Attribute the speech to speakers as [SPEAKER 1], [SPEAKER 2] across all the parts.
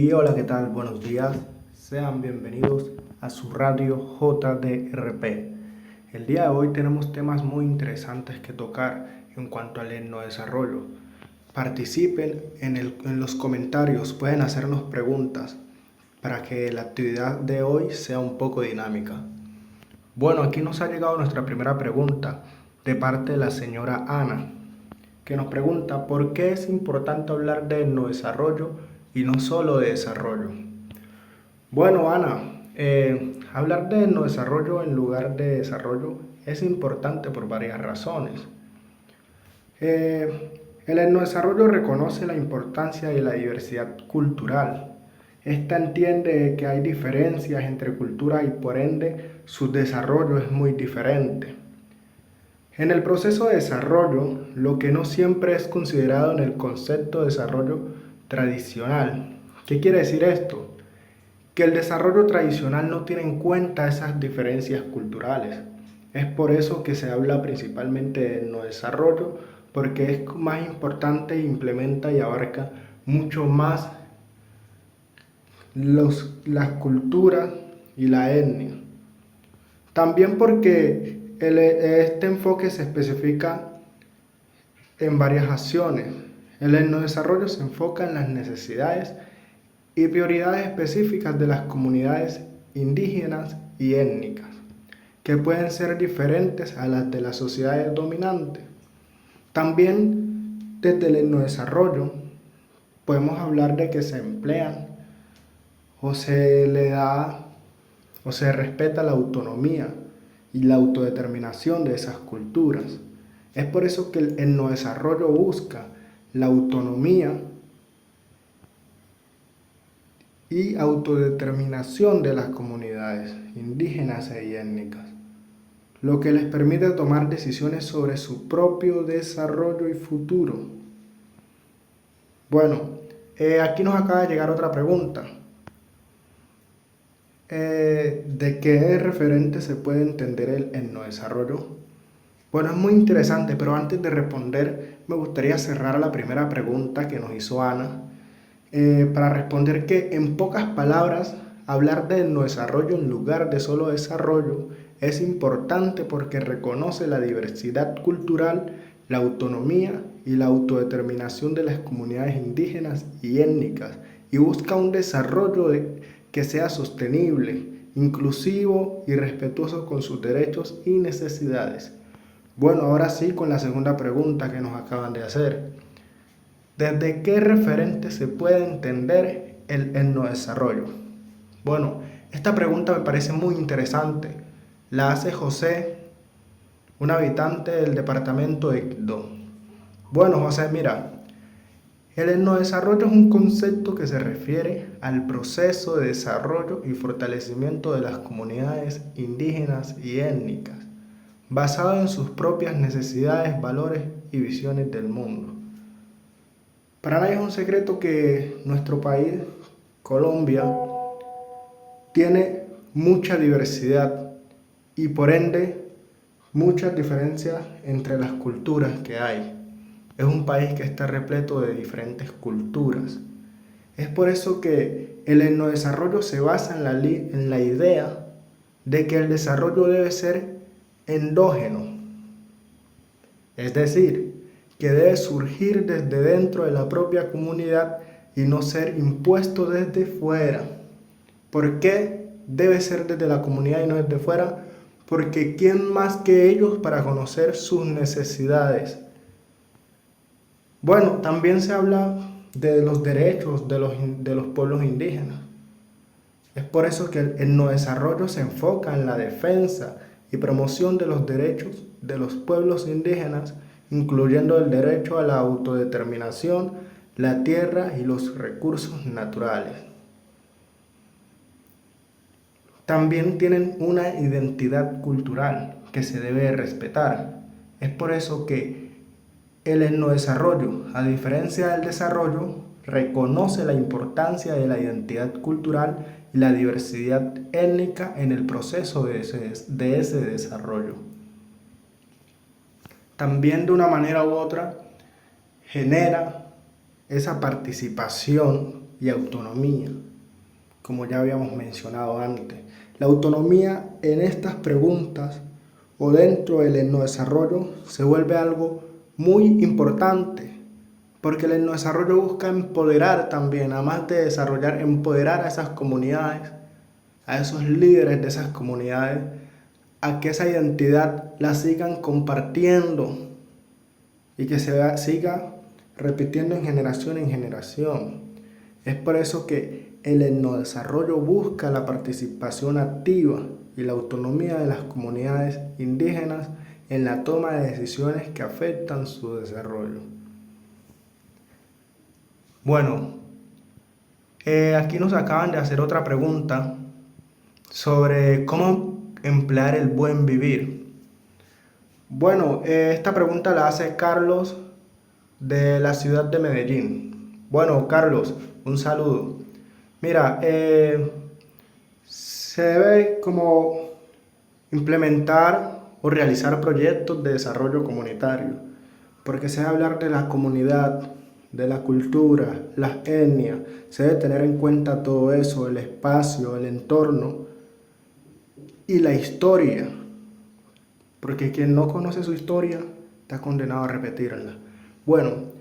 [SPEAKER 1] Y hola, ¿qué tal? Buenos días. Sean bienvenidos a su radio JDRP. El día de hoy tenemos temas muy interesantes que tocar en cuanto al etnodesarrollo. Participen en los comentarios, pueden hacernos preguntas para que la actividad de hoy sea un poco dinámica. Bueno, aquí nos ha llegado nuestra primera pregunta de parte de la señora Ana, que nos pregunta por qué es importante hablar de etnodesarrollo y no solo de desarrollo. Bueno, Ana, hablar de etnodesarrollo en lugar de desarrollo es importante por varias razones. El etnodesarrollo reconoce la importancia de la diversidad cultural. Esta entiende que hay diferencias entre culturas y por ende su desarrollo es muy diferente. En el proceso de desarrollo, lo que no siempre es considerado en el concepto de desarrollo tradicional. ¿Qué quiere decir esto? Que el desarrollo tradicional no tiene en cuenta esas diferencias culturales. Es por eso que se habla principalmente de no desarrollo, porque es más importante e implementa y abarca mucho más las culturas y la etnia. También porque este enfoque se especifica en varias acciones. El etnodesarrollo se enfoca en las necesidades y prioridades específicas de las comunidades indígenas y étnicas, que pueden ser diferentes a las de las sociedades dominantes. También desde el etnodesarrollo podemos hablar de que se emplean o se le da o se respeta la autonomía y la autodeterminación de esas culturas. Es por eso que el etnodesarrollo busca la autonomía y autodeterminación de las comunidades indígenas e étnicas, lo que les permite tomar decisiones sobre su propio desarrollo y futuro. Bueno, aquí nos acaba de llegar otra pregunta. ¿De qué referente se puede entender el etnodesarrollo? Bueno, es muy interesante, pero antes de responder, me gustaría cerrar la primera pregunta que nos hizo Ana, para responder que en pocas palabras, hablar de etnodesarrollo en lugar de solo desarrollo es importante porque reconoce la diversidad cultural, la autonomía y la autodeterminación de las comunidades indígenas y étnicas y busca un desarrollo que sea sostenible, inclusivo y respetuoso con sus derechos y necesidades. Bueno, ahora sí con la segunda pregunta que nos acaban de hacer. ¿Desde qué referente se puede entender el etnodesarrollo? Bueno, esta pregunta me parece muy interesante. La hace José, un habitante del departamento de Quibdó. Bueno, José, mira, el etnodesarrollo es un concepto que se refiere al proceso de desarrollo y fortalecimiento de las comunidades indígenas y étnicas, basado en sus propias necesidades, valores y visiones del mundo. Para nadie es un secreto que nuestro país, Colombia, tiene mucha diversidad y por ende muchas diferencias entre las culturas que hay. Es un país que está repleto de diferentes culturas. Es por eso que el etnodesarrollo se basa en la idea de que el desarrollo debe ser endógeno, es decir, que debe surgir desde dentro de la propia comunidad y no ser impuesto desde fuera. ¿Por qué debe ser desde la comunidad y no desde fuera? Porque ¿quién más que ellos para conocer sus necesidades? Bueno, también se habla de los derechos de los pueblos indígenas. Es por eso que el etnodesarrollo se enfoca en la defensa y promoción de los derechos de los pueblos indígenas, incluyendo el derecho a la autodeterminación, la tierra y los recursos naturales. También tienen una identidad cultural que se debe respetar. Es por eso que el etnodesarrollo, a diferencia del desarrollo, reconoce la importancia de la identidad cultural y la diversidad étnica en el proceso de ese desarrollo. También de una manera u otra genera esa participación y autonomía, como ya habíamos mencionado antes. La autonomía en estas preguntas o dentro del etnodesarrollo se vuelve algo muy importante, porque el etnodesarrollo busca empoderar también, además de desarrollar, empoderar a esas comunidades, a esos líderes de esas comunidades, a que esa identidad la sigan compartiendo y que se siga repitiendo en generación. Es por eso que el etnodesarrollo busca la participación activa y la autonomía de las comunidades indígenas en la toma de decisiones que afectan su desarrollo. Bueno, aquí nos acaban de hacer otra pregunta sobre cómo emplear el buen vivir. Bueno, esta pregunta la hace Carlos de la ciudad de Medellín. Bueno, Carlos, un saludo. Mira, se debe como implementar o realizar proyectos de desarrollo comunitario, porque se debe hablar de la comunidad, de la cultura, las etnias, se debe tener en cuenta todo eso, el espacio, el entorno y la historia, porque quien no conoce su historia está condenado a repetirla. Bueno,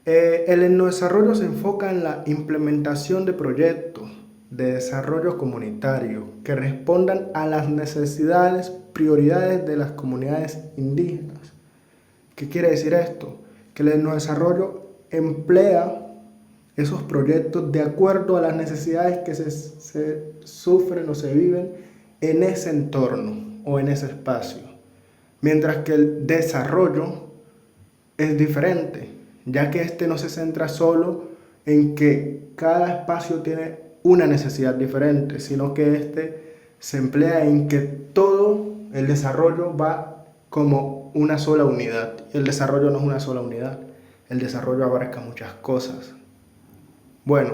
[SPEAKER 1] el etnodesarrollo se enfoca en la implementación de proyectos de desarrollo comunitario que respondan a las necesidades, prioridades de las comunidades indígenas. ¿Qué quiere decir esto? Que el etnodesarrollo emplea esos proyectos de acuerdo a las necesidades que se sufren o se viven en ese entorno o en ese espacio. Mientras que el desarrollo es diferente, ya que este no se centra solo en que cada espacio tiene una necesidad diferente, sino que este se emplea en que todo el desarrollo va como una sola unidad. El desarrollo no es una sola unidad, el desarrollo abarca muchas cosas. Bueno,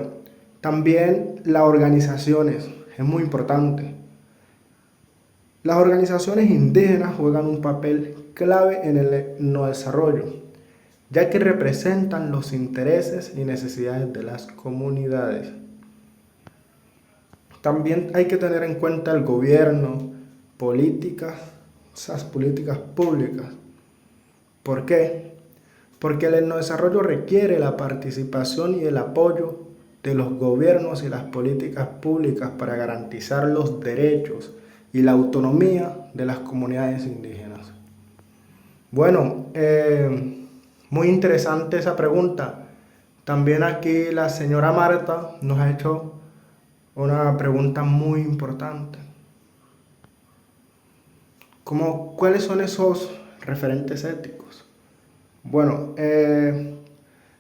[SPEAKER 1] también las organizaciones, es muy importante. Las organizaciones indígenas juegan un papel clave en el etnodesarrollo, ya que representan los intereses y necesidades de las comunidades. También hay que tener en cuenta el gobierno, esas políticas públicas. ¿Por qué? Porque el etnodesarrollo requiere la participación y el apoyo de los gobiernos y las políticas públicas para garantizar los derechos y la autonomía de las comunidades indígenas. Bueno, muy interesante esa pregunta. También aquí la señora Marta nos ha hecho una pregunta muy importante. ¿Cuáles son esos referentes éticos? Bueno,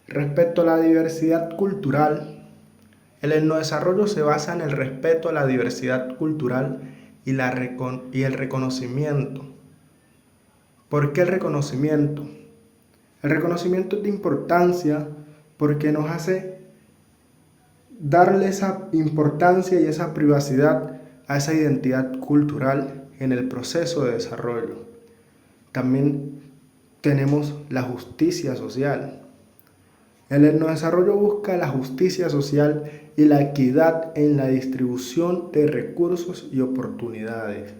[SPEAKER 1] respecto a la diversidad cultural, el etnodesarrollo se basa en el respeto a la diversidad cultural y el reconocimiento. ¿Por qué el reconocimiento? El reconocimiento es de importancia porque nos hace darle esa importancia y esa privacidad a esa identidad cultural en el proceso de desarrollo. También tenemos la justicia social. El etnodesarrollo busca la justicia social y la equidad en la distribución de recursos y oportunidades.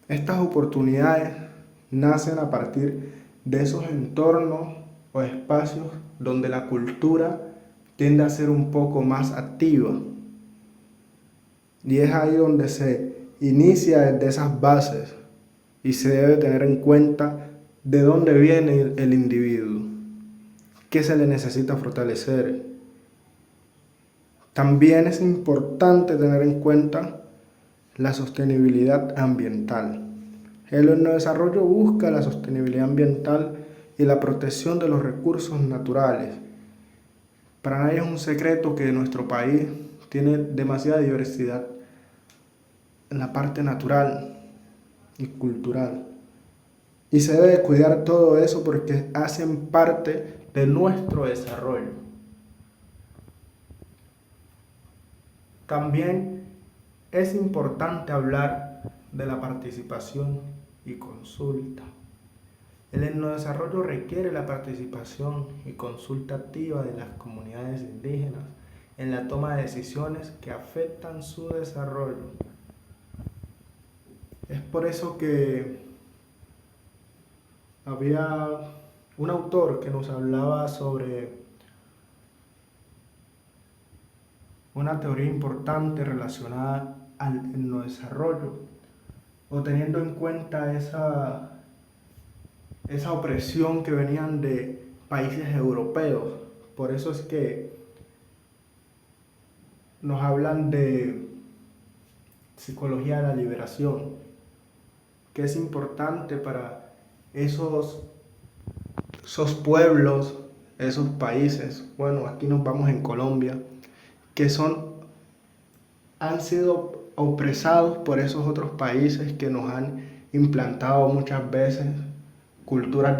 [SPEAKER 1] Estas oportunidades nacen a partir de esos entornos o espacios donde la cultura tiende a ser un poco más activa. Y es ahí donde se inicia desde esas bases y se debe tener en cuenta de dónde viene el individuo, qué se le necesita fortalecer. También es importante tener en cuenta la sostenibilidad ambiental. El etnodesarrollo busca la sostenibilidad ambiental y la protección de los recursos naturales. Para nadie es un secreto que nuestro país tiene demasiada diversidad en la parte natural y cultural. Y se debe cuidar todo eso porque hacen parte de nuestro desarrollo. También es importante hablar de la participación y consulta. El etnodesarrollo requiere la participación y consulta activa de las comunidades indígenas en la toma de decisiones que afectan su desarrollo. Es por eso que había un autor que nos hablaba sobre una teoría importante relacionada al etnodesarrollo, o teniendo en cuenta esa opresión que venían de países europeos. Por eso es que nos hablan de psicología de la liberación, que es importante para esos pueblos, esos países. Bueno, aquí nos vamos en Colombia, que han sido opresados por esos otros países que nos han implantado muchas veces culturas